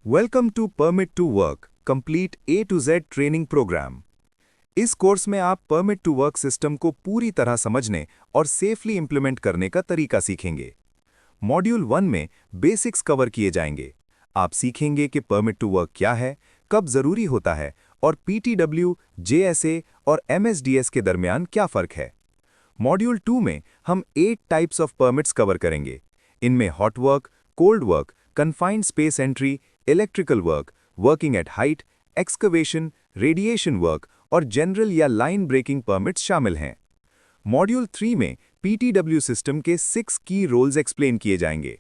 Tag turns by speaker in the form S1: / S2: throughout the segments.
S1: Welcome to permit to work complete A to Z training programme. इस course में आप permit to work system को पूरी तरह समझने और सेफली इंप्लीमेंट करने का तरीका सीखेंगे। मॉड्यूल 1 में बेसिक्स कवर किए जाएंगे। आप सीखेंगे कि परमिट टू वर्क क्या है, कब जरूरी होता है और पीटीडब्ल्यू, जेएसए और एमएसडीएस के दरमियान क्या फर्क है। मॉड्यूल 2 में हम 8 टाइप्स ऑफ परमिट्स कवर करेंगे। इनमें hot work, cold work, confined space entry, electrical work, working at height, excavation, radiation work और जनरल या लाइन ब्रेकिंग परमिट्स शामिल हैं। मॉड्यूल 3 में पीटीडब्ल्यू सिस्टम के 6 की रोल्स एक्सप्लेन किए जाएंगे।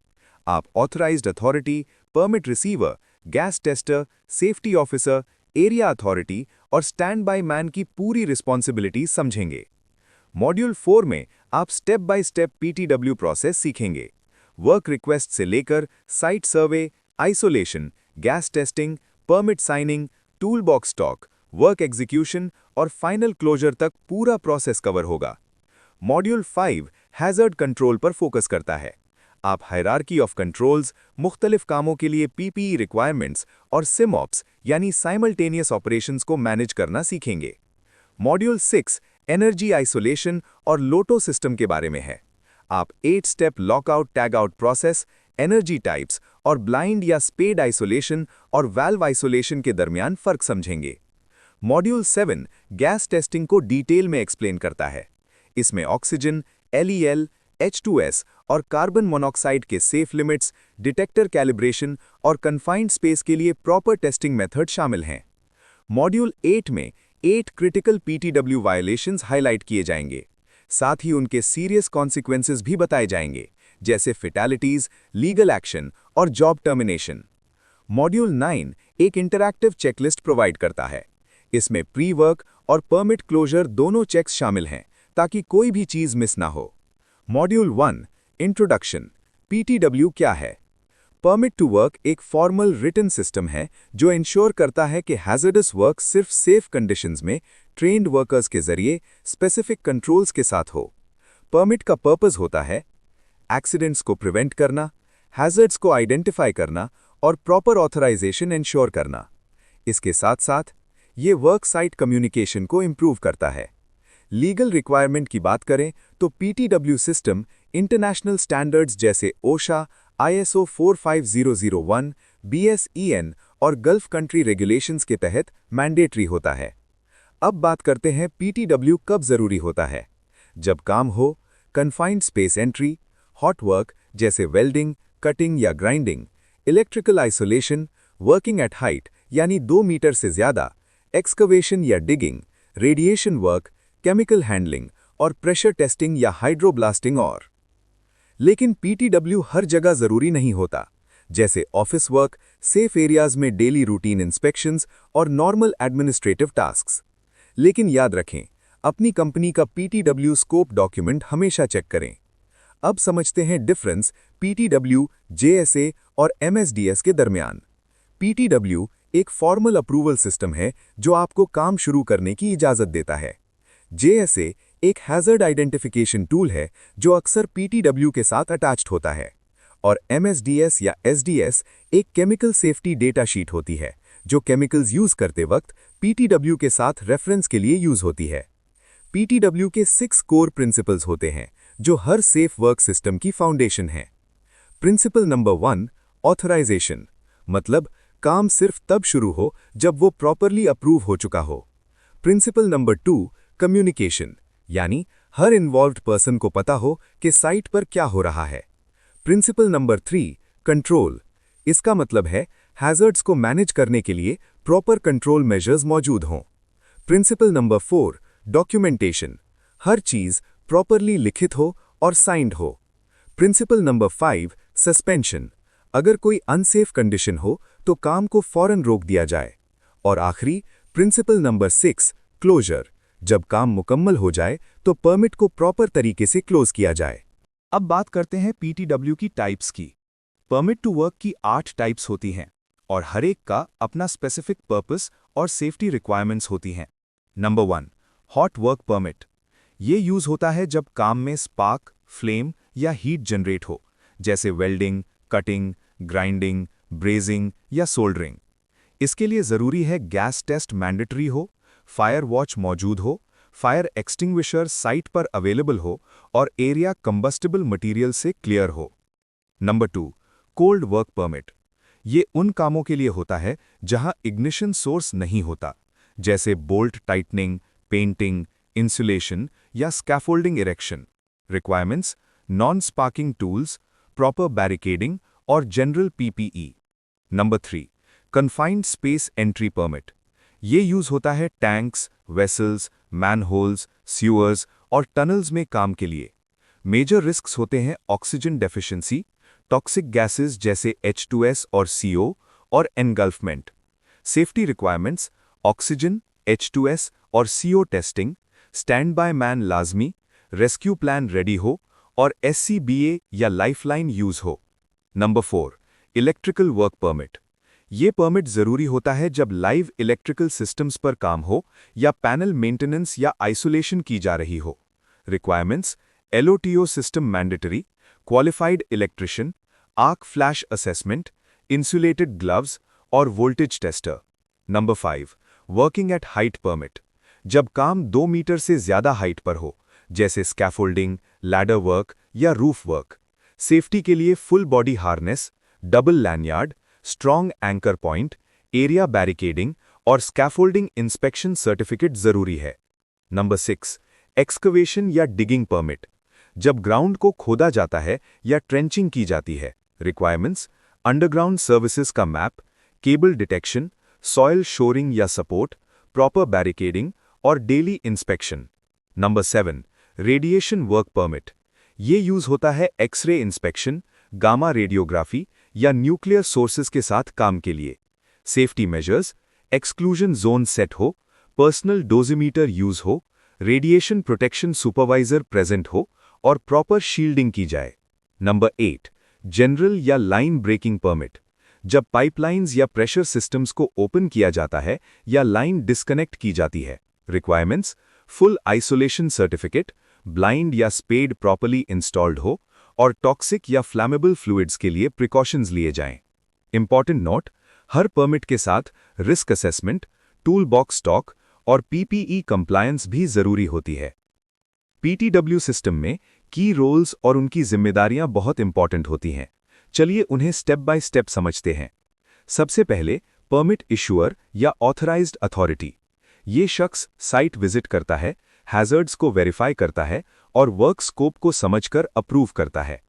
S1: आप authorised authority, permit receiver, gas tester, safety officer, area authority और स्टैंड बाय मैन की पूरी रिस्पॉन्सिबिलिटी समझेंगे। मॉड्यूल 4 में आप step by step PTW process सीखेंगे। वर्क रिक्वेस्ट से लेकर site survey, isolation, gas testing, permit signing, tool box stock, work execution और फाइनल क्लोजर तक पूरा प्रोसेस कवर होगा। मॉड्यूल 5 हैजर्ड कंट्रोल पर फोकस करता है। आप हायरार्की ऑफ कंट्रोल्स, मुख्तलिफ कामों के लिए पीपीई रिक्वायरमेंट्स और सिमऑप्स यानी साइमल्टेनियस ऑपरेशंस को मैनेज करना सीखेंगे। मॉड्यूल 6 एनर्जी आइसोलेशन और लोटो सिस्टम के बारे में है। आप 8 step lockout tagout process, energy types और ब्लाइंड या स्पेड आइसोलेशन और वाल्व आइसोलेशन के दरमियान फर्क समझेंगे। मॉड्यूल 7 गैस टेस्टिंग को डिटेल में एक्सप्लेन करता है। इसमें ऑक्सीजन, एलईएल, H2S और कार्बन मोनोऑक्साइड के सेफ लिमिट्स, डिटेक्टर कैलिब्रेशन और कन्फाइंड स्पेस के लिए प्रॉपर टेस्टिंग मेथड शामिल हैं। मॉड्यूल 8 में 8 क्रिटिकल पीटीडब्ल्यू वायलेशंस हाईलाइट किए जाएंगे। साथ ही उनके सीरियस कॉन्सिक्वेंसेस भी बताए जाएंगे, जैसे फेटालिटीज, लीगल एक्शन और जॉब टर्मिनेशन। मॉड्यूल 9 एक इंटरैक्टिव चेकलिस्ट प्रोवाइड करता है। इसमें प्री वर्क और परमिट क्लोजर दोनों चेक्स शामिल हैं, ताकि कोई भी चीज मिस ना हो। मॉड्यूल 1 इंट्रोडक्शन, पीटीडब्ल्यू क्या है। परमिट टू वर्क एक फॉर्मल रिटन सिस्टम है जो इंश्योर करता है कि हैजर्डस वर्क सिर्फ सेफ कंडीशंस में ट्रेन्ड वर्कर्स के जरिए स्पेसिफिक कंट्रोल्स के साथ हो। परमिट का पर्पस होता है एक्सीडेंट्स को प्रिवेंट करना, हैजर्ड्स को आइडेंटिफाई करना और प्रॉपर ऑथराइजेशन इंश्योर करना। इसके साथ साथ ये वर्क साइट कम्युनिकेशन को इंप्रूव करता है। लीगल रिक्वायरमेंट की बात करें तो पीटीडब्ल्यू सिस्टम इंटरनेशनल स्टैंडर्ड्स जैसे ओशा, ISO 45001, BSEN और गल्फ कंट्री रेगुलेशंस के तहत मैंडेटरी होता है। अब बात करते हैं पीटीडब्ल्यू कब जरूरी होता है। जब काम हो, confined space entry, hot work जैसे वेल्डिंग, कटिंग या grinding, electrical isolation, working at height यानी 2 मीटर से ज्यादा, एक्सकवेशन या digging, radiation work, chemical handling और प्रेशर टेस्टिंग या हाइड्रोब्लास्टिंग और। लेकिन पीटीडब्ल्यू हर जगह जरूरी नहीं होता, जैसे ऑफिस वर्क, सेफ एरियाज में डेली रूटीन इंस्पेक्शंस और नॉर्मल एडमिनिस्ट्रेटिव टास्क्स। लेकिन याद रखें, अपनी कंपनी का पीटीडब्ल्यू स्कोप डॉक्यूमेंट हमेशा चेक करें। अब समझते हैं डिफरेंस पीटीडब्ल्यू, जेएसए और एमएसडीएस के दरमियान। पीटीडब्ल्यू एक फॉर्मल अप्रूवल सिस्टम है जो आपको काम शुरू करने की इजाजत देता है। जेएसए एक हैजर्ड आइडेंटिफिकेशन टूल है जो अक्सर पीटीडब्ल्यू के साथ अटैच्ड होता है। और एमएसडीएस या एसडीएस एक केमिकल सेफ्टी डेटा शीट होती है जो केमिकल्स यूज करते वक्त पीटीडब्ल्यू के साथ रेफरेंस के लिए यूज होती है। पीटीडब्ल्यू के 6 कोर प्रिंसिपल्स होते हैं जो हर सेफ वर्क सिस्टम की फाउंडेशन है। प्रिंसिपल नंबर 1 ऑथराइजेशन, मतलब काम सिर्फ तब शुरू हो जब वो प्रॉपरली अप्रूव हो चुका हो। प्रिंसिपल नंबर 2 कम्युनिकेशन, यानी हर इन्वॉल्व्ड पर्सन को पता हो कि साइट पर क्या हो रहा है। प्रिंसिपल नंबर 3 कंट्रोल, इसका मतलब है हैजर्ड्स को मैनेज करने के लिए प्रॉपर कंट्रोल मेजर्स मौजूद हों। प्रिंसिपल नंबर 4 डॉक्यूमेंटेशन, हर चीज प्रॉपरली लिखित हो और साइंड हो। प्रिंसिपल नंबर 5 सस्पेंशन, अगर कोई अनसेफ कंडीशन हो तो काम को फौरन रोक दिया जाए। और आखिरी प्रिंसिपल नंबर 6 क्लोजर, जब काम मुकम्मल हो जाए तो परमिट को प्रॉपर तरीके से क्लोज किया जाए। अब बात करते हैं पीटीडब्ल्यू की टाइप्स की। परमिट टू वर्क की 8 टाइप्स होती हैं और हर एक का अपना स्पेसिफिक पर्पस और सेफ्टी रिक्वायरमेंट्स होती हैं। नंबर 1 हॉट वर्क परमिट, ये यूज होता है जब काम में स्पार्क, फ्लेम या हीट जनरेट हो, जैसे वेल्डिंग, कटिंग, ग्राइंडिंग, ब्रेजिंग या सोल्डरिंग। इसके लिए ज़रूरी है गैस टेस्ट मैंडेटरी हो, फायर वॉच मौजूद हो, फायर एक्सटिंग्विशर साइट पर अवेलेबल हो और एरिया कंबस्टिबल मटेरियल से क्लियर हो। Number 2, cold work permit. ये उन कामों के लिए होता है जहां इग्निशन सोर्स नहीं होता, जैसे बोल्ट टाइटनिंग, पेंटिंग, इंसुलेशन या scaffolding erection. Requirements: non sparking tools, proper barricading और general PPE. Number 3, confined space entry permit. ये यूज होता है टैंक्स, वेसल्स, मैनहोल्स, स्यूअर्स और टनल्स में काम के लिए। मेजर रिस्क्स होते हैं ऑक्सीजन डेफिशिएंसी, टॉक्सिक गैसेस जैसे H2S और CO और एनगल्फमेंट। सेफ्टी रिक्वायरमेंट्स: ऑक्सीजन, H2S और CO testing, stand by man लाजमी, रेस्क्यू प्लान रेडी हो और SCBA या लाइफलाइन यूज हो। Number 4, electrical work permit. ये परमिट जरूरी होता है जब लाइव इलेक्ट्रिकल सिस्टम्स पर काम हो या पैनल मेंटेनेंस या आइसोलेशन की जा रही हो। Requirements: LOTO system mandatory, qualified electrician, arc flash assessment, insulated gloves और voltage tester. Number 5, working at height permit. जब काम 2 मीटर से ज्यादा हाइट पर हो, जैसे स्कैफोल्डिंग, लैडर वर्क या रूफ वर्क। सेफ्टी के लिए full body harness, double lanyard, strong anchor point, area barricading और स्कैफोल्डिंग इंस्पेक्शन सर्टिफिकेट जरूरी है। नंबर 6, एक्सकवेशन या डिगिंग परमिट। जब ग्राउंड को खोदा जाता है या ट्रेंचिंग की जाती है। रिक्वायरमेंट्स: अंडरग्राउंड सर्विसेज का map, cable detection, soil shoring या सपोर्ट, प्रॉपर बैरिकेडिंग और daily inspection. Number 7, radiation work permit. ये यूज होता है एक्सरे इंस्पेक्शन, गामा रेडियोग्राफी या न्यूक्लियर सोर्सेज के साथ काम के लिए। Safety measures: exclusion zone set हो, पर्सनल डोजिमीटर यूज हो, रेडिएशन प्रोटेक्शन सुपरवाइजर प्रेजेंट हो और प्रॉपर शील्डिंग की जाए। नंबर 8, जनरल या लाइन ब्रेकिंग परमिट। जब पाइपलाइंस या प्रेशर सिस्टम्स को ओपन किया जाता है या लाइन डिस्कनेक्ट की जाती है। Requirements: full isolation certificate, blind या स्पेड प्रॉपर्ली इंस्टॉल्ड हो और टॉक्सिक या फ्लैमेबल फ्लूइड्स के लिए प्रिकॉशंस लिए जाएं। इंपॉर्टेंट नोट: हर परमिट के साथ risk assessment, tool box stock और पीपीई कंप्लायंस भी जरूरी होती है। पीटीडब्ल्यू सिस्टम में की रोल्स और उनकी जिम्मेदारियां बहुत इंपॉर्टेंट होती हैं। चलिए उन्हें स्टेप बाय स्टेप समझते हैं। सबसे पहले परमिट इशुअर या ऑथराइज्ड अथॉरिटी। ये शख्स साइट विजिट करता है, हैजर्ड्स को वेरीफाई करता है और वर्क स्कोप को समझकर अप्रूव करता है।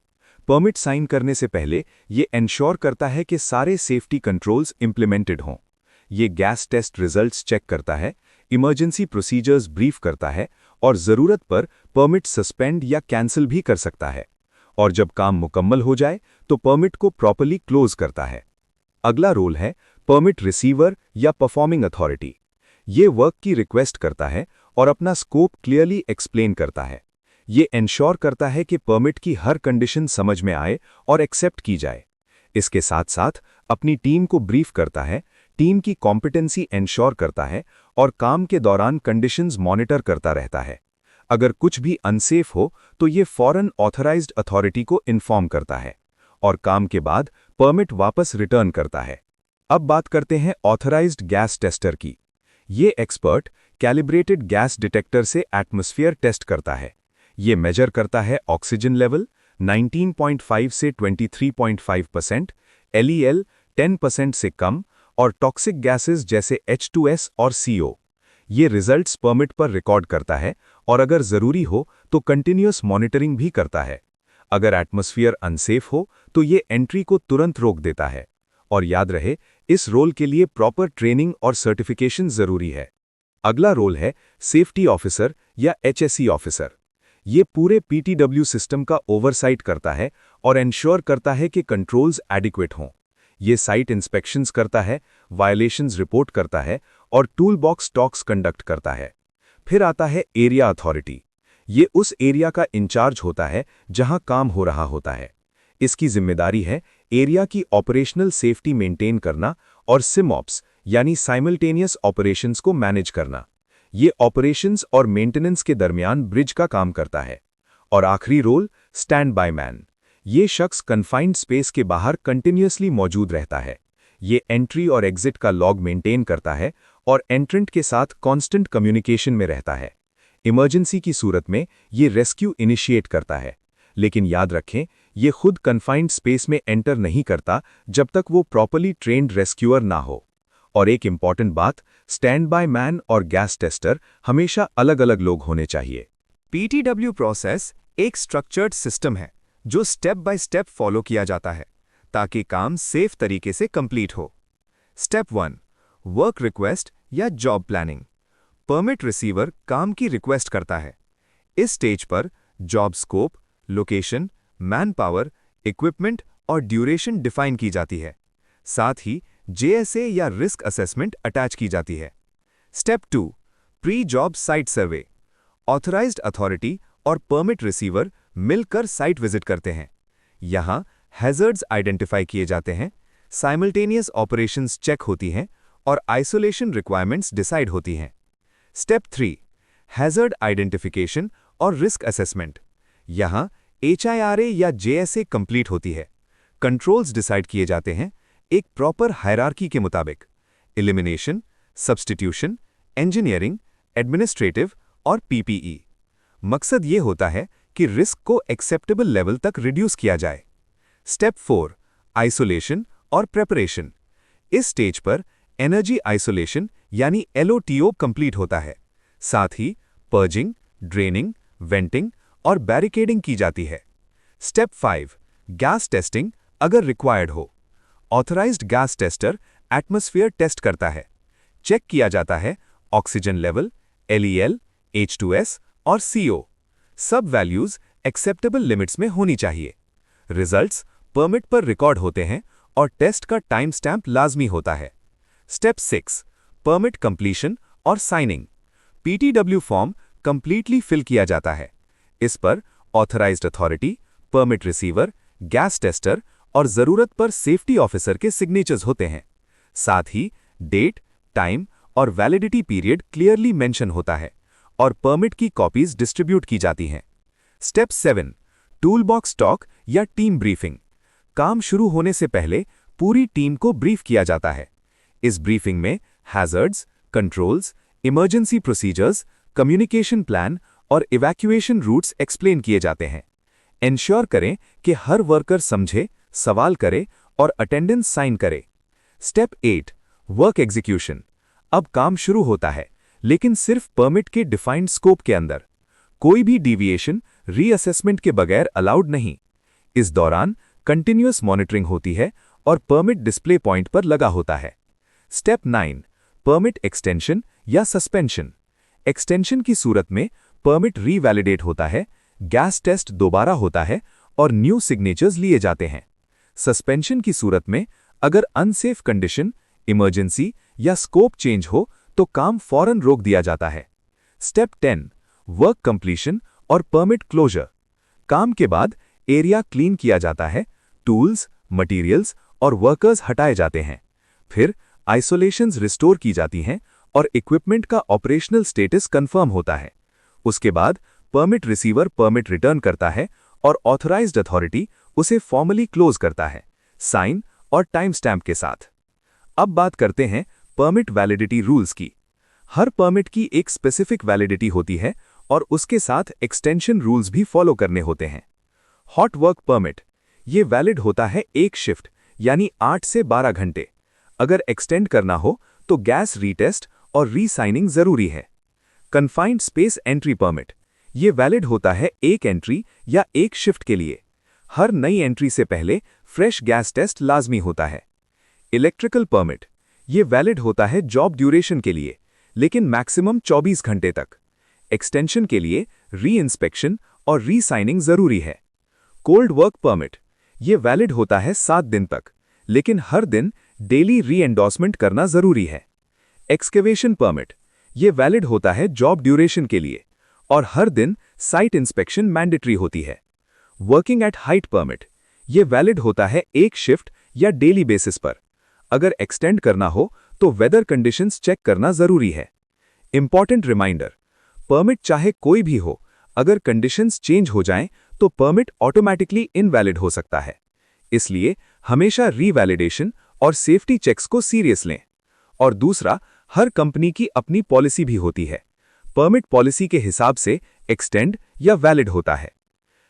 S1: परमिट साइन करने से पहले ये एंश्योर करता है कि सारे सेफ्टी कंट्रोल्स इंप्लीमेंटेड हों। ये गैस टेस्ट रिजल्ट्स चेक करता है, इमरजेंसी प्रोसीजर्स ब्रीफ करता है और ज़रूरत पर परमिट सस्पेंड या कैंसिल भी कर सकता है। और जब काम मुकम्मल हो जाए तो परमिट को प्रॉपर्ली क्लोज करता है। अगला रोल है परमिट रिसीवर या परफॉर्मिंग अथॉरिटी। ये वर्क की रिक्वेस्ट करता है और अपना स्कोप क्लियरली एक्सप्लेन करता है। ये एंश्योर करता है कि परमिट की हर कंडीशन समझ में आए और एक्सेप्ट की जाए। इसके साथ साथ अपनी टीम को ब्रीफ करता है, टीम की कॉम्पिटेंसी एंश्योर करता है और काम के दौरान कंडीशंस मॉनिटर करता रहता है। अगर कुछ भी अनसेफ हो तो ये फौरन ऑथराइज्ड अथॉरिटी को इन्फॉर्म करता है और काम के बाद परमिट वापस रिटर्न करता है। अब बात करते हैं ऑथराइज्ड गैस टेस्टर की। ये एक्सपर्ट कैलिब्रेटेड गैस डिटेक्टर से एटमॉस्फेयर टेस्ट करता है। ये मेजर करता है ऑक्सीजन लेवल 19.5 से 23.5%, LEL 10% से कम और टॉक्सिक गैसेस जैसे H2S और CO। ये रिजल्ट्स परमिट पर रिकॉर्ड करता है और अगर जरूरी हो तो कंटिन्यूअस मॉनिटरिंग भी करता है। अगर एटमॉस्फेयर अनसेफ हो तो ये एंट्री को तुरंत रोक देता है। और याद रहे, इस रोल के लिए प्रॉपर ट्रेनिंग और सर्टिफिकेशन जरूरी है। अगला रोल है सेफ्टी ऑफिसर या HSE ऑफिसर। ये पूरे पीटीडब्ल्यू सिस्टम का ओवरसाइट करता है और एंश्योर करता है कि कंट्रोल्स एडिक्वेट हों। ये साइट इंस्पेक्शंस करता है, वायलेशंस रिपोर्ट करता है और टूल बॉक्स टॉक्स कंडक्ट करता है। फिर आता है एरिया अथॉरिटी। ये उस एरिया का इंचार्ज होता है जहां काम हो रहा होता है। इसकी जिम्मेदारी है एरिया की ऑपरेशनल सेफ्टी मेंटेन करना और सिमऑप्स यानी साइमल्टेनियस ऑपरेशंस को मैनेज करना। ये ऑपरेशंस और मेंटेनेंस के दरमियान ब्रिज का काम करता है। और आखिरी रोल स्टैंड बाय मैन। ये शख्स कन्फाइंड स्पेस के बाहर कंटिन्यूअसली मौजूद रहता है। ये एंट्री और एग्जिट का लॉग मेंटेन करता है और एंट्रेंट के साथ कांस्टेंट कम्युनिकेशन में रहता है। इमरजेंसी की सूरत में ये रेस्क्यू इनिशिएट करता है, लेकिन याद रखें, ये खुद कन्फाइंड स्पेस में एंटर नहीं करता जब तक वो प्रॉपर्ली ट्रेन्ड रेस्क्यूअर ना हो। और एक इम्पॉर्टेंट बात, स्टैंड बाय मैन और गैस टेस्टर हमेशा अलग अलग लोग होने चाहिए।
S2: PTW प्रोसेस एक स्ट्रक्चर्ड सिस्टम है जो स्टेप बाय स्टेप फॉलो किया जाता है ताकि काम सेफ तरीके से कंप्लीट हो। स्टेप 1, वर्क रिक्वेस्ट या जॉब प्लानिंग। परमिट रिसीवर काम की रिक्वेस्ट करता है। इस स्टेज पर job scope, location, man power, equipment और ड्यूरेशन डिफाइन की जाती है। साथ ही JSA या रिस्क असेसमेंट अटैच की जाती है। स्टेप 2, प्री जॉब साइट सर्वे। ऑथराइज्ड अथॉरिटी और परमिट रिसीवर मिलकर साइट विजिट करते हैं। यहां हैजर्ड्स आइडेंटिफाई किए जाते हैं, साइमल्टेनियस ऑपरेशंस चेक होती हैं और आइसोलेशन रिक्वायरमेंट्स डिसाइड होती हैं। स्टेप 3, हैजर्ड आइडेंटिफिकेशन और रिस्क असेसमेंट। यहां HIRA या JSA कंप्लीट होती है। कंट्रोल्स डिसाइड किए जाते हैं एक प्रॉपर हायरार्की के मुताबिक: एलिमिनेशन, सब्स्टिट्यूशन, इंजीनियरिंग, एडमिनिस्ट्रेटिव और PPE। मकसद ये होता है कि रिस्क को एक्सेप्टेबल लेवल तक रिड्यूस किया जाए। स्टेप 4, आइसोलेशन और प्रेपरेशन। इस स्टेज पर एनर्जी आइसोलेशन यानी LOTO कंप्लीट होता है। साथ ही पर्जिंग, ड्रेनिंग, वेंटिंग और बैरिकेडिंग की जाती है। स्टेप 5, गैस टेस्टिंग अगर रिक्वायर्ड हो। Authorised gas tester atmosphere test करता है। चेक किया जाता है ऑक्सीजन लेवल, LEL, H2S और CO। सब वैल्यूज एक्सेप्टेबल लिमिट्स में होनी चाहिए। रिजल्ट्स परमिट पर रिकॉर्ड होते हैं और टेस्ट का टाइम स्टैंप लाजमी होता है। स्टेप 6, परमिट कंप्लीशन और signing. PTW form completely fill किया जाता है। इस पर authorised authority, permit receiver, gas tester और जरूरत पर सेफ्टी ऑफिसर के सिग्नेचर्स होते हैं। साथ ही डेट, टाइम और वैलिडिटी पीरियड क्लियरली मेंशन होता है और परमिट की कॉपीज डिस्ट्रीब्यूट की जाती हैं। स्टेप 7, टूल बॉक्स टॉक या टीम ब्रीफिंग। काम शुरू होने से पहले पूरी टीम को ब्रीफ किया जाता है। इस ब्रीफिंग में hazards, controls, emergency procedures, communication plan और इवैक्यूएशन रूट्स एक्सप्लेन किए जाते हैं। इंश्योर करें कि हर वर्कर समझे, सवाल करे और अटेंडेंस साइन करे। Step 8, work execution. अब काम शुरू होता है, लेकिन सिर्फ परमिट के डिफाइंड स्कोप के अंदर। कोई भी डिविएशन रीअसेसमेंट के बगैर अलाउड नहीं। इस दौरान कंटिन्यूअस मॉनिटरिंग होती है और परमिट डिस्प्ले पॉइंट पर लगा होता है। स्टेप 9, परमिट एक्सटेंशन या सस्पेंशन। एक्सटेंशन की सूरत में परमिट रीवैलिडेट होता है, गैस टेस्ट दोबारा होता है और न्यू सिग्नेचर्स लिए जाते हैं। सस्पेंशन की सूरत में अगर अनसेफ कंडीशन, इमरजेंसी या स्कोप चेंज हो तो काम फौरन रोक दिया जाता है। स्टेप 10, वर्क कंप्लीशन और परमिट क्लोजर। काम के बाद एरिया क्लीन किया जाता है, टूल्स, मटेरियल्स और वर्कर्स हटाए जाते हैं। फिर आइसोलेशंस रिस्टोर की जाती हैं और इक्विपमेंट का ऑपरेशनल स्टेटस कंफर्म होता है। उसके बाद परमिट रिसीवर परमिट रिटर्न करता है और ऑथराइज्ड अथॉरिटी उसे फॉर्मली क्लोज करता है, साइन और टाइम स्टैंप के साथ। अब बात करते हैं परमिट वैलिडिटी रूल्स की। हर परमिट की एक स्पेसिफिक वैलिडिटी होती है और उसके साथ एक्सटेंशन रूल्स भी फॉलो करने होते हैं। हॉट वर्क परमिट, ये वैलिड होता है एक शिफ्ट यानी 8 से 12 घंटे। अगर एक्सटेंड करना हो तो गैस रीटेस्ट और रीसाइनिंग जरूरी है। कन्फाइंड स्पेस एंट्री परमिट, ये वैलिड होता है एक एंट्री या एक शिफ्ट के लिए। हर नई एंट्री से पहले फ्रेश गैस टेस्ट लाजमी होता है। इलेक्ट्रिकल परमिट, ये वैलिड होता है जॉब ड्यूरेशन के लिए, लेकिन मैक्सिमम 24 घंटे तक। एक्सटेंशन के लिए री इंस्पेक्शन और रीसाइनिंग जरूरी है। कोल्ड वर्क परमिट, ये वैलिड होता है 7 दिन तक, लेकिन हर दिन डेली री एंडोर्समेंट करना जरूरी है। एक्सकेवेशन परमिट, ये वैलिड होता है जॉब ड्यूरेशन के लिए और हर दिन साइट इंस्पेक्शन मैंडेटरी होती है। वर्किंग एट हाइट परमिट, ये वैलिड होता है एक शिफ्ट या डेली बेसिस पर। अगर एक्सटेंड करना हो तो वेदर कंडीशंस चेक करना जरूरी है। इंपॉर्टेंट रिमाइंडर, परमिट चाहे कोई भी हो, अगर कंडीशंस चेंज हो जाएं तो परमिट ऑटोमैटिकली इनवैलिड हो सकता है। इसलिए हमेशा रीवैलिडेशन और सेफ्टी चेक्स को सीरियस लें। और दूसरा, हर कंपनी की अपनी पॉलिसी भी होती है। परमिट पॉलिसी के हिसाब से एक्सटेंड या वैलिड होता है।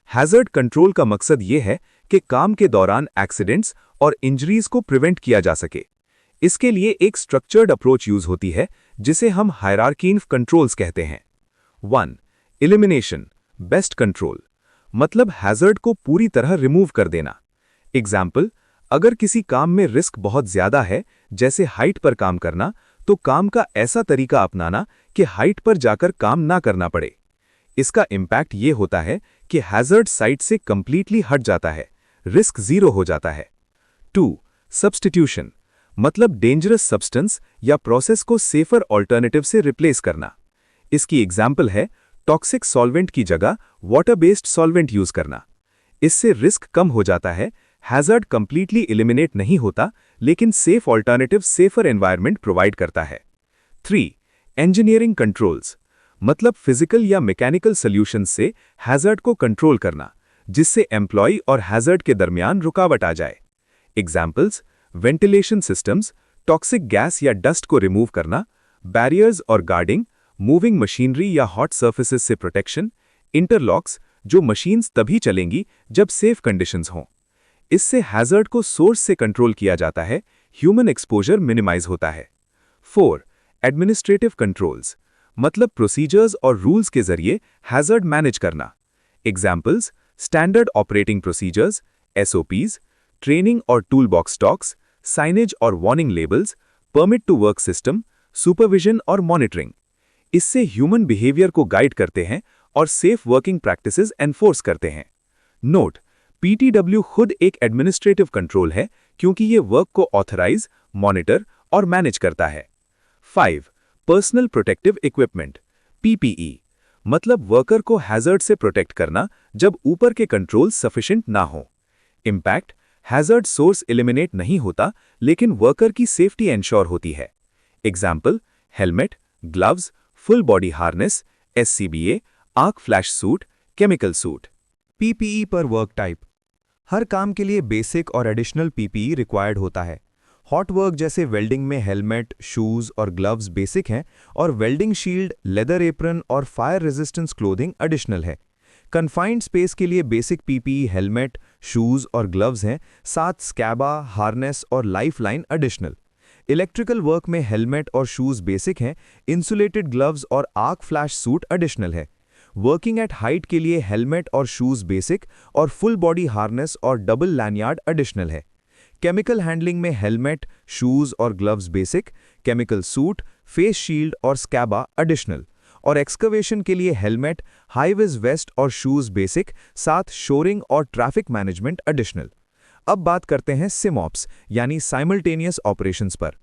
S2: हैज़र्ड कंट्रोल का मकसद ये है कि काम के दौरान एक्सीडेंट्स और इंजरीज को प्रिवेंट किया जा सके। इसके लिए एक स्ट्रक्चर्ड अप्रोच यूज होती है, जिसे हम हायरार्की ऑफ कंट्रोल्स कहते हैं। 1. एलिमिनेशन, बेस्ट कंट्रोल, मतलब हैज़र्ड को पूरी तरह रिमूव कर देना। एग्जाम्पल, अगर किसी काम में रिस्क बहुत ज्यादा है, जैसे हाइट पर काम करना, तो काम का ऐसा तरीका अपनाना कि हाइट पर जाकर काम ना करना पड़े। इसका इम्पैक्ट ये होता है कि हैज़र्ड साइट से कंप्लीटली हट जाता है, रिस्क जीरो हो जाता है। 2. सब्स्टिट्यूशन, मतलब डेंजरस सब्सटेंस या प्रोसेस को सेफर ऑल्टरनेटिव से रिप्लेस करना। इसकी एग्जाम्पल है टॉक्सिक सॉल्वेंट की जगह वाटर बेस्ड सॉल्वेंट यूज करना। इससे रिस्क कम हो जाता है, हैज़र्ड कंप्लीटली एलिमिनेट नहीं होता, लेकिन safe alternative safer environment provide करता है। 3. इंजीनियरिंग कंट्रोल्स, मतलब फिजिकल या मैकेनिकल सॉल्यूशन से हैज़र्ड को कंट्रोल करना, जिससे एम्प्लॉय और हैज़र्ड के दरमियान रुकावट आ जाए। Examples, ventilation systems, toxic gas या डस्ट को रिमूव करना, बैरियर्स और गार्डिंग, मूविंग मशीनरी या हॉट सर्फेसेस से प्रोटेक्शन, इंटरलॉक्स, जो मशीन्स तभी चलेंगी जब सेफ कंडीशंस हों। इससे हैज़र्ड को सोर्स से कंट्रोल किया जाता है, ह्यूमन एक्सपोजर मिनिमाइज होता है। 4. एडमिनिस्ट्रेटिव कंट्रोल्स, मतलब प्रोसीजर्स और रूल्स के जरिए हैज़र्ड मैनेज करना। Examples, standard operating procedures, SOPs, training और टूल बॉक्स स्टॉक्स, साइनेज और warning labels, permit to work system, supervision और मॉनिटरिंग। इससे ह्यूमन बिहेवियर को गाइड करते हैं और सेफ वर्किंग प्रैक्टिसेस एनफोर्स करते हैं। नोट, PTW खुद एक एडमिनिस्ट्रेटिव कंट्रोल है, क्योंकि ये वर्क को ऑथराइज, मॉनिटर और मैनेज करता है। 5. पर्सनल प्रोटेक्टिव इक्विपमेंट, PPE, मतलब वर्कर को हैज़र्ड से प्रोटेक्ट करना जब ऊपर के कंट्रोल सफिशिएंट ना हो। इम्पैक्ट, हैज़र्ड सोर्स एलिमिनेट नहीं होता, लेकिन वर्कर की सेफ्टी एंश्योर होती है। Example, helmet, gloves, full body harness, SCBA, arc flash suit, chemical suit.
S1: PPE पर वर्क टाइप, हर काम के लिए बेसिक और एडिशनल PPE रिक्वायर्ड होता है। हॉट वर्क जैसे वेल्डिंग में हेलमेट, शूज और ग्लव्स बेसिक हैं, और वेल्डिंग शील्ड, लेदर एप्रन और फायर रेजिस्टेंस क्लोथिंग एडिशनल है। कन्फाइंड स्पेस के लिए बेसिक PPE हेलमेट, शूज और ग्लव्स हैं, साथ स्कैबा, हार्नेस और लाइफलाइन एडिशनल। इलेक्ट्रिकल वर्क में हेलमेट और शूज बेसिक हैं, इंसुलेटेड ग्लव्स और आर्क फ्लैश सूट एडिशनल है। वर्किंग एट हाइट के लिए हेलमेट और शूज बेसिक और फुल बॉडी हार्नेस और डबल लैनियार्ड एडिशनल है। केमिकल हैंडलिंग में हेलमेट, शूज और gloves basic, chemical suit, face shield और स्कैबा एडिशनल। और एक्सकवेशन के लिए हेलमेट, हाई विज वेस्ट और शूज बेसिक, साथ शोरिंग और ट्रैफिक मैनेजमेंट एडिशनल। अब बात करते हैं सिमऑप्स यानी साइमल्टेनियस ऑपरेशंस पर।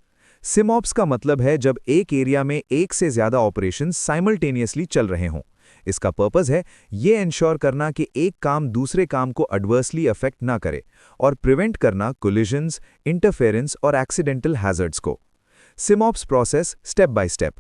S1: सिमऑप्स का मतलब है जब एक एरिया में एक से ज्यादा ऑपरेशंस साइमल्टेनियसली चल रहे हों। इसका पर्पस है ये इंश्योर करना कि एक काम दूसरे काम को एडवर्सली अफेक्ट ना करे और प्रिवेंट करना कोलिजन्स, इंटरफेरेंस और एक्सीडेंटल हैजर्ड्स को। SIMOPS process step by step.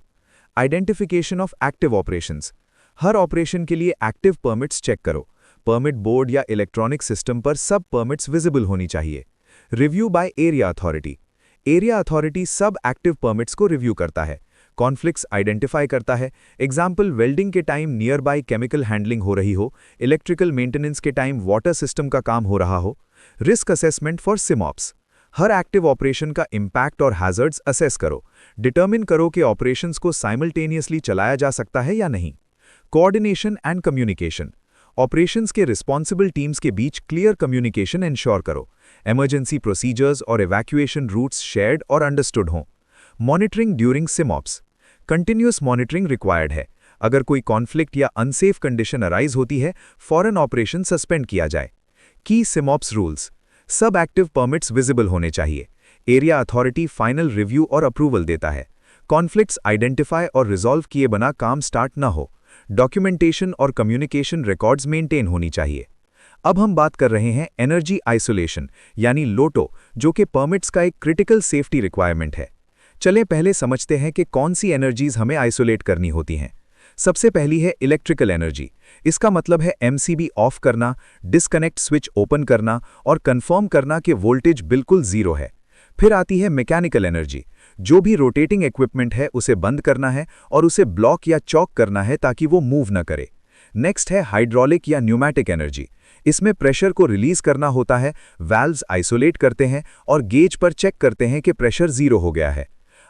S1: Identification of active operations, हर ऑपरेशन के लिए एक्टिव परमिट्स चेक करो। परमिट बोर्ड या इलेक्ट्रॉनिक सिस्टम पर सब परमिट्स विजिबल होनी चाहिए। Review by area authority, area authority सब एक्टिव परमिट्स को रिव्यू करता है, कॉन्फ्लिक्ट्स आइडेंटिफाई करता है। एग्जाम्पल, वेल्डिंग के time nearby chemical handling हो रही हो, इलेक्ट्रिकल मेंटेनेंस के टाइम वाटर सिस्टम का काम हो रहा हो। रिस्क असेसमेंट फॉर सिमऑप्स, हर एक्टिव ऑपरेशन का इम्पैक्ट और हैजर्ड्स असेस करो। डिटर्मिन करो कि ऑपरेशंस को साइमल्टेनियसली चलाया जा सकता है या नहीं। कोऑर्डिनेशन एंड कम्युनिकेशन, ऑपरेशंस के रिस्पॉन्सिबल टीम्स के बीच क्लियर कम्युनिकेशन इंश्योर करो। इमरजेंसी प्रोसीजर्स और इवैक्यूएशन रूट्स शेयर्ड और अंडरस्टूड हों। Monitoring during SIMOPS, continuous monitoring required है। अगर कोई कॉन्फ्लिक्ट या अनसेफ कंडीशन अराइज होती है, फॉरन ऑपरेशन सस्पेंड किया जाए। की सिमऑप्स रूल्स, सब एक्टिव परमिट्स विजिबल होने चाहिए। एरिया अथॉरिटी फाइनल रिव्यू और अप्रूवल देता है। कॉन्फ्लिक्ट्स आइडेंटिफाई और रिजॉल्व किए बिना काम स्टार्ट न हो। डॉक्यूमेंटेशन और कम्युनिकेशन रिकॉर्ड्स मेंटेन होनी चाहिए। अब हम बात कर रहे हैं एनर्जी आइसोलेशन यानी लोटो, जो कि परमिट्स का एक क्रिटिकल सेफ्टी रिक्वायरमेंट है। चलें पहले समझते हैं कि कौन सी एनर्जीज हमें आइसोलेट करनी होती हैं। सबसे पहली है इलेक्ट्रिकल एनर्जी। इसका मतलब है एमसीबी ऑफ करना, डिस्कनेक्ट स्विच ओपन करना और कंफर्म करना कि वोल्टेज बिल्कुल जीरो है। फिर आती है मैकेनिकल एनर्जी। जो भी रोटेटिंग इक्विपमेंट है उसे बंद करना है और उसे ब्लॉक या चॉक करना है ताकि वो मूव न करे। नेक्स्ट है हाइड्रोलिक या न्यूमैटिक एनर्जी। इसमें प्रेशर को रिलीज करना होता है, वाल्व्स आइसोलेट करते हैं और गेज पर चेक करते हैं कि प्रेशर जीरो हो गया है।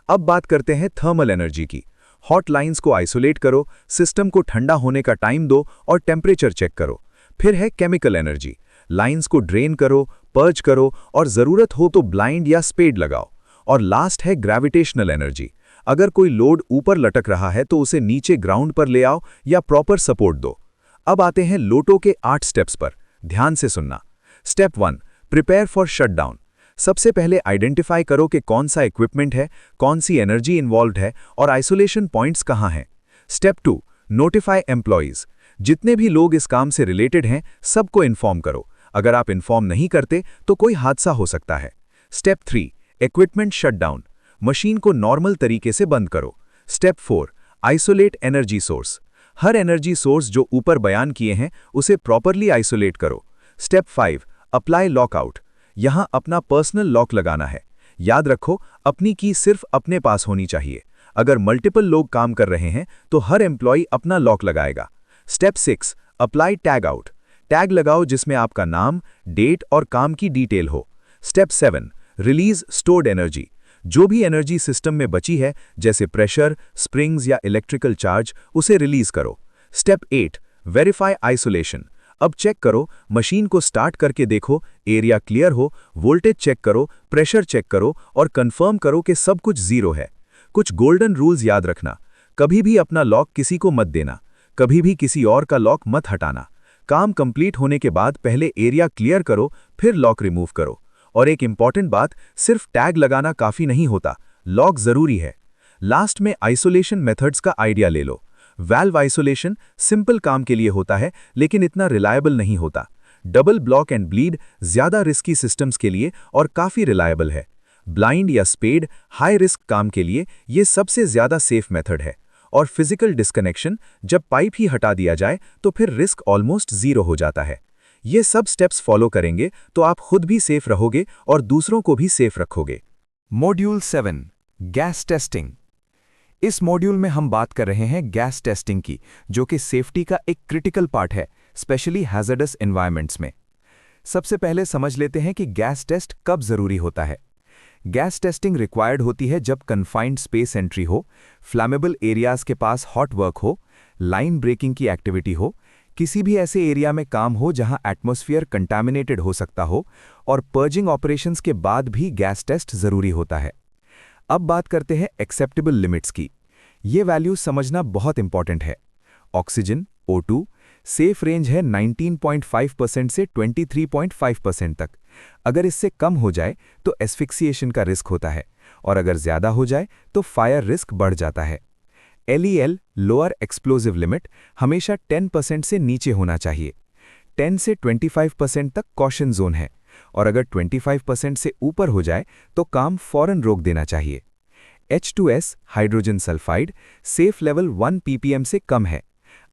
S1: अब बात करते हैं थर्मल एनर्जी की। हॉट लाइंस को आइसोलेट करो, सिस्टम को ठंडा होने का टाइम दो और टेम्परेचर चेक करो। फिर है केमिकल एनर्जी। लाइंस को ड्रेन करो, पर्ज करो और ज़रूरत हो तो ब्लाइंड या स्पेड लगाओ। और लास्ट है ग्रेविटेशनल एनर्जी। अगर कोई लोड ऊपर लटक रहा है तो उसे नीचे ग्राउंड पर ले आओ या प्रॉपर सपोर्ट दो। अब आते हैं लोटो के 8 स्टेप्स पर, ध्यान से सुनना। Step 1, prepare for shutdown. सबसे पहले आइडेंटिफाई करो कि कौन सा इक्विपमेंट है, कौन सी एनर्जी इन्वॉल्व्ड है और आइसोलेशन पॉइंट्स कहाँ हैं। Step 2, notify employees. जितने भी लोग इस काम से रिलेटेड हैं सबको इन्फॉर्म करो। अगर आप इन्फॉर्म नहीं करते तो कोई हादसा हो सकता है। Step 3, equipment shutdown. मशीन को नॉर्मल तरीके से बंद करो। Step 4, isolate energy source. हर एनर्जी सोर्स जो ऊपर बयान किए हैं उसे प्रॉपरली आइसोलेट करो। Step 5, apply lockout. यहां अपना पर्सनल लॉक लगाना है। याद रखो, अपनी की सिर्फ अपने पास होनी चाहिए। अगर मल्टीपल लोग काम कर रहे हैं तो हर एम्प्लॉय अपना लॉक लगाएगा। Step 6, apply tag out. Tag लगाओ जिसमें आपका नाम, डेट और काम की डिटेल हो। Step 7, release stored energy. जो भी एनर्जी सिस्टम में बची है जैसे प्रेशर, स्प्रिंग्स या इलेक्ट्रिकल चार्ज, उसे रिलीज करो। Step 8, verify isolation. अब चेक करो, मशीन को स्टार्ट करके देखो, एरिया क्लियर हो, वोल्टेज चेक करो, प्रेशर चेक करो और कंफर्म करो कि सब कुछ जीरो है। कुछ गोल्डन रूल्स याद रखना। कभी भी अपना लॉक किसी को मत देना, कभी भी किसी और का लॉक मत हटाना। काम कंप्लीट होने के बाद पहले एरिया क्लियर करो, फिर लॉक रिमूव करो। और एक इंपॉर्टेंट बात, सिर्फ टैग लगाना काफी नहीं होता, लॉक जरूरी है। लास्ट में आइसोलेशन मेथड्स का आइडिया ले लो। वाल्व आइसोलेशन सिंपल काम के लिए होता है लेकिन इतना रिलायबल नहीं होता। डबल ब्लॉक एंड ब्लीड ज्यादा रिस्की सिस्टम्स के लिए और काफी रिलायबल है। ब्लाइंड या स्पेड हाई रिस्क काम के लिए ये सबसे ज्यादा सेफ मेथड है। और फिजिकल डिस्कनेक्शन, जब पाइप ही हटा दिया जाए तो फिर रिस्क ऑलमोस्ट जीरो हो जाता है। ये सब स्टेप्स फॉलो करेंगे तो आप खुद भी सेफ रहोगे और दूसरों को भी सेफ रखोगे।
S2: Module 7, gas testing. इस मॉड्यूल में हम बात कर रहे हैं गैस टेस्टिंग की, जो कि सेफ्टी का एक क्रिटिकल पार्ट है, स्पेशली हैजर्डस एनवायरनमेंट्स में। सबसे पहले समझ लेते हैं कि गैस टेस्ट कब जरूरी होता है। गैस टेस्टिंग रिक्वायर्ड होती है जब कन्फाइंड स्पेस एंट्री हो, फ्लैमेबल एरियाज के पास हॉट वर्क हो, लाइन ब्रेकिंग की एक्टिविटी हो, किसी भी ऐसे एरिया में काम हो जहां एटमॉस्फेयर कंटामिनेटेड हो सकता हो, और पर्जिंग ऑपरेशंस के बाद भी गैस टेस्ट जरूरी होता है। अब बात करते हैं एक्सेप्टेबल लिमिट्स की। ये वैल्यू समझना बहुत इंपॉर्टेंट है। ऑक्सीजन O2 सेफ रेंज है 19.5% से 23.5% तक। अगर इससे कम हो जाए तो एस्फिक्सिएशन का रिस्क होता है, और अगर ज्यादा हो जाए तो फायर रिस्क बढ़ जाता है। LEL लोअर एक्सप्लोजिव लिमिट हमेशा 10% से नीचे होना चाहिए। 10 से 25% तक कॉशन जोन है, और अगर 25% से ऊपर हो जाए तो काम फौरन रोक देना चाहिए। H2S hydrogen sulphide safe level 1 ppm से कम है।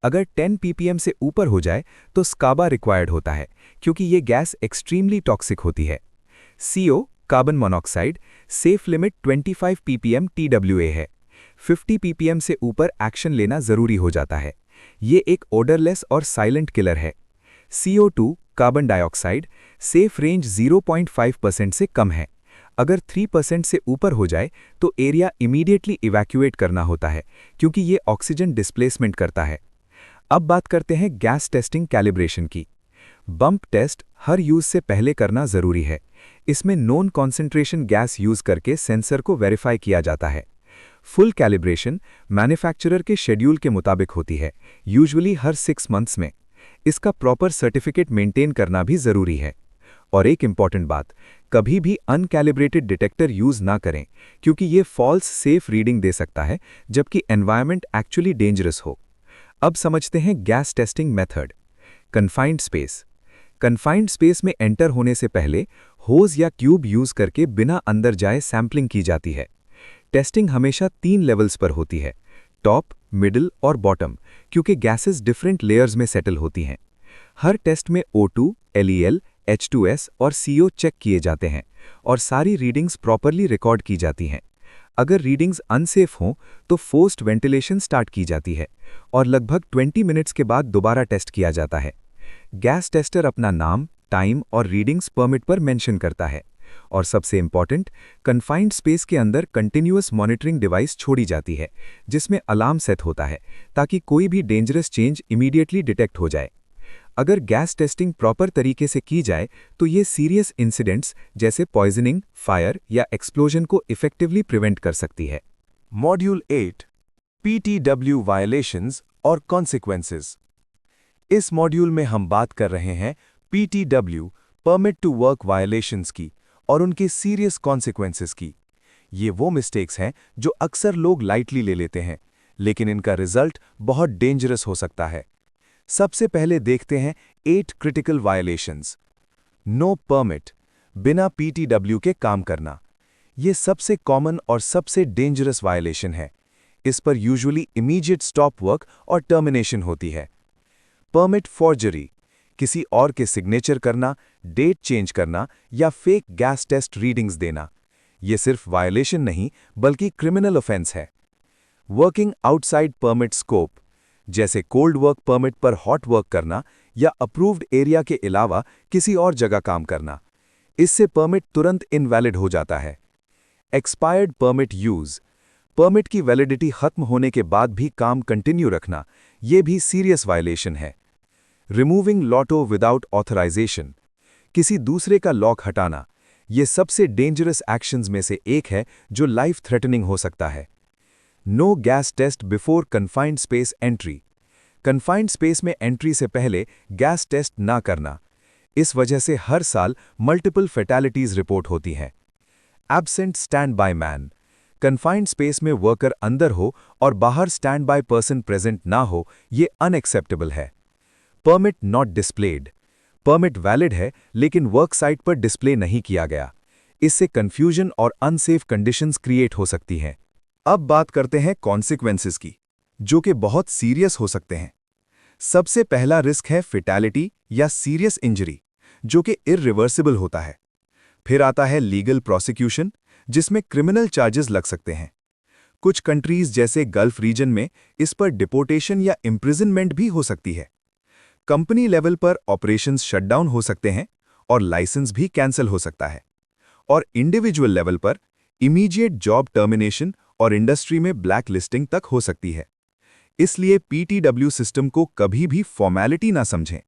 S2: अगर 10 ppm से ऊपर हो जाए तो स्काबा रिक्वायर्ड होता है, क्योंकि ये गैस एक्सट्रीमली टॉक्सिक होती है। CO carbon monoxide safe limit 25 ppm TWA है। 50 ppm से ऊपर एक्शन लेना जरूरी हो जाता है। ये एक ओडरलेस और साइलेंट किलर है। CO2 carbon dioxide safe range 0.5% से कम है। अगर 3% से ऊपर हो जाए तो एरिया इमीडिएटली इवैक्यूएट करना होता है, क्योंकि ये ऑक्सीजन डिस्प्लेसमेंट करता है। अब बात करते हैं गैस टेस्टिंग कैलिब्रेशन की। बम्प टेस्ट हर यूज से पहले करना जरूरी है। इसमें नॉन कॉन्सेंट्रेशन गैस यूज करके सेंसर को वेरीफाई किया जाता है। फुल कैलिब्रेशन मैन्युफैक्चरर के शेड्यूल के मुताबिक होती है, यूजुअली हर 6 मंथ्स में। इसका प्रॉपर सर्टिफिकेट मेंटेन करना भी जरूरी है। और एक इंपॉर्टेंट बात, कभी भी अनकैलिब्रेटेड डिटेक्टर यूज ना करें, क्योंकि ये फॉल्स सेफ रीडिंग दे सकता है जबकि एनवायरनमेंट एक्चुअली डेंजरस हो। अब समझते हैं gas testing method. Confined space. Confined space में एंटर होने से पहले होज या ट्यूब यूज करके बिना अंदर जाए सैंपलिंग की जाती है। टेस्टिंग हमेशा 3 लेवल्स पर होती है: टॉप, मिडिल और बॉटम, क्योंकि गैसेस डिफरेंट लेयर्स में सेटल होती हैं। हर टेस्ट में O2, LEL, H2S और CO चेक किए जाते हैं और सारी रीडिंग्स प्रॉपरली रिकॉर्ड की जाती हैं। अगर रीडिंग्स अनसेफ हों तो फोर्स्ड वेंटिलेशन स्टार्ट की जाती है और लगभग 20 मिनट्स के बाद दोबारा टेस्ट किया जाता है। गैस टेस्टर अपना नाम, टाइम और रीडिंग्स परमिट पर मेंशन करता है और सबसे इंपॉर्टेंट, कन्फाइंड स्पेस के अंदर कंटिन्यूअस मॉनिटरिंग डिवाइस छोड़ी जाती है जिसमें अलार्म सेट होता है ताकि कोई भी डेंजरस चेंज इमीडिएटली डिटेक्ट हो जाए। अगर गैस टेस्टिंग प्रॉपर तरीके से की जाए तो ये सीरियस इंसिडेंट्स जैसे पॉइजनिंग, फायर या एक्सप्लोजन को इफेक्टिवली प्रिवेंट कर सकती है।
S1: मॉड्यूल 8 PTW वायलेशंस और कॉन्सिक्वेंसेस। इस मॉड्यूल में हम बात कर रहे हैं PTW permit to work violations की और उनके सीरियस कॉन्सिक्वेंसेस की। ये वो मिस्टेक्स हैं जो अक्सर लोग लाइटली ले लेते हैं, लेकिन इनका रिजल्ट बहुत डेंजरस हो सकता है। सबसे पहले देखते हैं 8 क्रिटिकल वायलेशंस। नो परमिट, बिना PTW के काम करना। ये सबसे कॉमन और सबसे डेंजरस वायलेशन है। इस पर यूजुअली इमीडिएट स्टॉप वर्क और टर्मिनेशन होती है। परमिट फॉर्जरी, किसी और के सिग्नेचर करना, डेट चेंज करना या फेक गैस टेस्ट रीडिंग्स देना। ये सिर्फ वायलेशन नहीं बल्कि क्रिमिनल ऑफेंस है। वर्किंग आउटसाइड परमिट स्कोप, जैसे कोल्ड वर्क परमिट पर हॉट वर्क करना या अप्रूव्ड एरिया के अलावा किसी और जगह काम करना। इससे परमिट तुरंत इनवैलिड हो जाता है। एक्सपायर्ड परमिट यूज, परमिट की वैलिडिटी खत्म होने के बाद भी काम कंटिन्यू रखना, यह भी सीरियस वायलेशन है। रिमूविंग लॉटो विदाउट ऑथराइजेशन, किसी दूसरे का लॉक हटाना, यह सबसे डेंजरस एक्शंस में से एक है जो लाइफ थ्रेटनिंग हो सकता है। No gas test before confined space entry, confined space में एंट्री से पहले गैस टेस्ट ना करना। इस वजह से हर साल मल्टीपल फैटेलिटीज रिपोर्ट होती हैं। Absent stand by man, confined space में वर्कर अंदर हो और बाहर स्टैंड बाय पर्सन प्रेजेंट ना हो, ये अनएक्सेप्टेबल है। Permit not displayed, permit valid है लेकिन वर्क साइट पर डिस्प्ले नहीं किया गया। इससे कंफ्यूजन और अनसेफ कंडीशंस क्रिएट हो सकती हैं। अब बात करते हैं कॉन्सिक्वेंसेस की, जो कि बहुत सीरियस हो सकते हैं। सबसे पहला रिस्क है फेटैलिटी या सीरियस इंजरी, जो कि इररिवर्सिबल होता है। फिर आता है लीगल प्रोसिक्यूशन, जिसमें क्रिमिनल चार्जेस लग सकते हैं। कुछ कंट्रीज जैसे गल्फ रीजन में इस पर डिपोर्टेशन या इम्प्रिजनमेंट भी हो सकती है। कंपनी लेवल पर ऑपरेशंस शटडाउन हो सकते हैं और लाइसेंस भी कैंसिल हो सकता है। और इंडिविजुअल लेवल पर इमीडिएट जॉब टर्मिनेशन और इंडस्ट्री में ब्लैक लिस्टिंग तक हो सकती है। इसलिए PTW सिस्टम को कभी भी फॉर्मेलिटी ना समझें।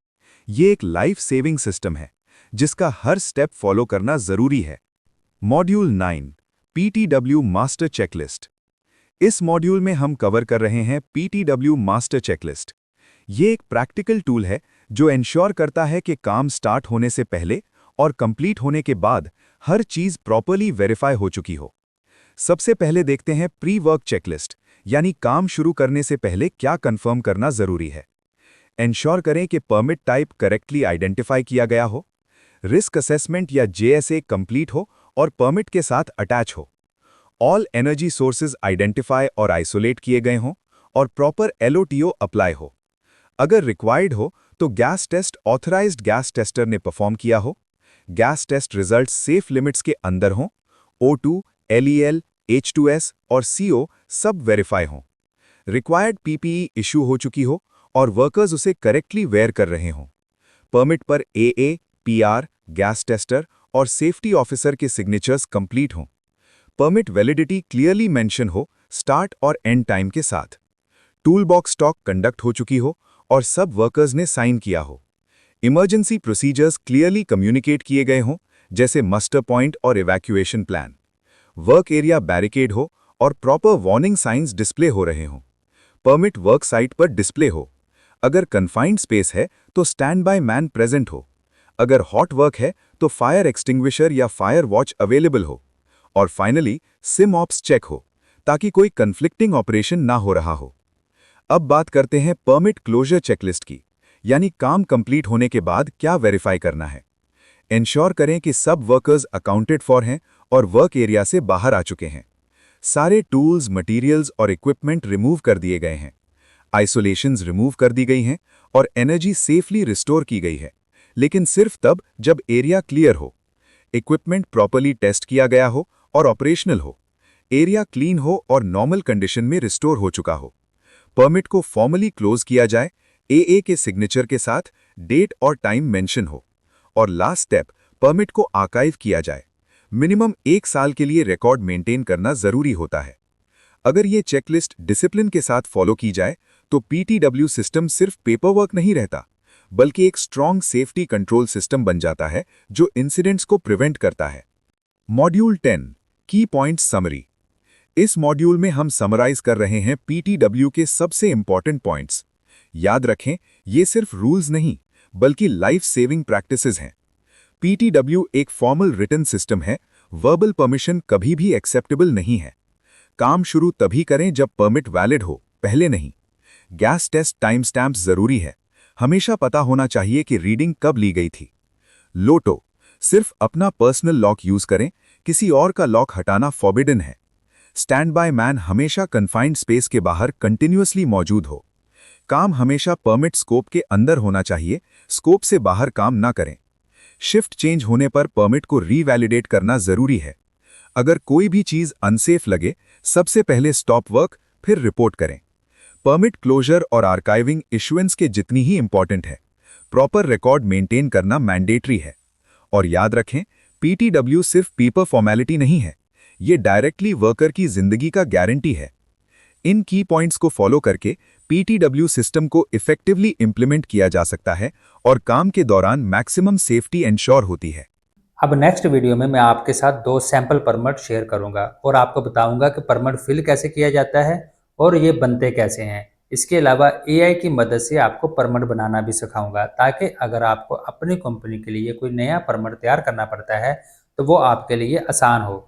S1: ये एक लाइफ सेविंग सिस्टम है जिसका हर स्टेप फॉलो करना जरूरी है। Module 9 PTW master checklist. इस मॉड्यूल में हम कवर कर रहे हैं PTW मास्टर चेकलिस्ट। ये एक प्रैक्टिकल टूल है जो एंश्योर करता है कि काम स्टार्ट होने से पहले और कंप्लीट होने के बाद हर चीज प्रॉपर्ली वेरीफाई हो चुकी हो। सबसे पहले देखते हैं प्री वर्क चेकलिस्ट, यानी काम शुरू करने से पहले क्या कंफर्म करना जरूरी है। एंश्योर करें कि परमिट टाइप करेक्टली आइडेंटिफाई किया गया हो, रिस्क असेसमेंट या JSA कंप्लीट हो और परमिट के साथ अटैच हो। ऑल एनर्जी सोर्सेज आइडेंटिफाई और आइसोलेट किए गए हों और प्रॉपर LOTO अप्लाई हो। अगर रिक्वायर्ड हो तो gas test authorised gas tester ने परफॉर्म किया हो। Gas test result safe limits के अंदर हों। O2, LEL, H2S और CO सब वेरीफाई हों। रिक्वायर्ड PPE इशू हो चुकी हो और वर्कर्स उसे करेक्टली वेयर कर रहे हों। परमिट पर AA, PR, गैस टेस्टर और सेफ्टी ऑफिसर के सिग्नेचर्स कंप्लीट हों। परमिट वैलिडिटी क्लियरली मेंशन हो स्टार्ट और एंड टाइम के साथ। टूल बॉक्स टॉक कंडक्ट हो चुकी हो और सब वर्कर्स ने साइन किया हो। इमरजेंसी प्रोसीजर्स क्लियरली कम्युनिकेट किए गए हों, जैसे मस्टर पॉइंट और evacuation plan. Work area barricade हो और प्रॉपर वार्निंग साइंस डिस्प्ले हो रहे हों। परमिट वर्क साइट पर डिस्प्ले हो। अगर कन्फाइंड स्पेस है तो स्टैंड बाय मैन प्रेजेंट हो। अगर हॉट वर्क है तो फायर एक्सटिंग्विशर या फायर वॉच अवेलेबल हो। और फाइनली सिम ऑप्स चेक हो ताकि कोई कन्फ्लिक्टिंग ऑपरेशन ना हो रहा हो। अब बात करते हैं परमिट क्लोजर चेकलिस्ट की, यानी काम कंप्लीट होने के बाद क्या वेरीफाई करना है। इंश्योर करें कि सब वर्कर्स अकाउंटेड फॉर हैं और वर्क एरिया से बाहर आ चुके हैं। सारे टूल्स, मटेरियल्स और इक्विपमेंट रिमूव कर दिए गए हैं। आइसोलेशंस रिमूव कर दी गई हैं और एनर्जी सेफली रिस्टोर की गई है, लेकिन सिर्फ तब जब एरिया क्लियर हो, इक्विपमेंट प्रॉपर्ली टेस्ट किया गया हो और ऑपरेशनल हो, एरिया क्लीन हो और नॉर्मल कंडीशन में रिस्टोर हो चुका हो। परमिट को फॉर्मली क्लोज किया जाए, एए के सिग्नेचर के साथ डेट और टाइम मेंशन हो, और लास्ट स्टेप, परमिट को आर्काइव किया जाए। मिनिमम 1 साल के लिए रिकॉर्ड मेंटेन करना जरूरी होता है। अगर ये चेकलिस्ट डिसिप्लिन के साथ फॉलो की जाए तो पीटीडब्ल्यू सिस्टम सिर्फ पेपर वर्क नहीं रहता, बल्कि एक स्ट्रॉन्ग सेफ्टी कंट्रोल सिस्टम बन जाता है जो इंसिडेंट्स को प्रिवेंट करता है। मॉड्यूल 10 की पॉइंट समरी। इस मॉड्यूल में हम समराइज कर रहे हैं पीटीडब्ल्यू के सबसे इंपॉर्टेंट पॉइंट्स। याद रखें, ये सिर्फ रूल्स नहीं बल्कि लाइफ सेविंग प्रैक्टिसेस हैं। पीटीडब्ल्यू एक फॉर्मल रिटन सिस्टम है, वर्बल परमिशन कभी भी एक्सेप्टेबल नहीं है। काम शुरू तभी करें जब परमिट वैलिड हो, पहले नहीं। गैस टेस्ट टाइम स्टैम्प्स जरूरी है, हमेशा पता होना चाहिए कि रीडिंग कब ली गई थी। लोटो, सिर्फ अपना पर्सनल लॉक यूज करें, किसी और का लॉक हटाना फॉरबिडन है। स्टैंड बाय मैन हमेशा कन्फाइंड स्पेस के बाहर कंटिन्यूअसली मौजूद हो। काम हमेशा परमिट स्कोप के अंदर होना चाहिए, स्कोप से बाहर काम ना करें। शिफ्ट चेंज होने पर परमिट को रीवैलिडेट करना जरूरी है। अगर कोई भी चीज अनसेफ लगे, सबसे पहले स्टॉप वर्क, फिर रिपोर्ट करें। परमिट क्लोजर और आर्काइविंग इशुएंस के जितनी ही इंपॉर्टेंट है। प्रॉपर रिकॉर्ड मेंटेन करना मैंडेटरी है। और याद रखें, पीटीडब्ल्यू सिर्फ पेपर फॉर्मेलिटी नहीं है, ये डायरेक्टली वर्कर की जिंदगी का गारंटी है। इन की पॉइंट्स को फॉलो करके पीटीडब्ल्यू सिस्टम को इफेक्टिवली इंप्लीमेंट किया जा सकता है और काम के दौरान मैक्सिमम सेफ्टी एंश्योर होती है।
S3: अब नेक्स्ट वीडियो में मैं आपके साथ 2 सैंपल परमिट शेयर करूंगा और आपको बताऊंगा कि परमिट फिल कैसे किया जाता है और ये बनते कैसे हैं। इसके अलावा एआई की मदद से आपको परमिट बनाना भी सिखाऊंगा, ताकि अगर आपको अपनी कंपनी के लिए कोई नया परमिट तैयार करना पड़ता है तो वो आपके लिए आसान हो।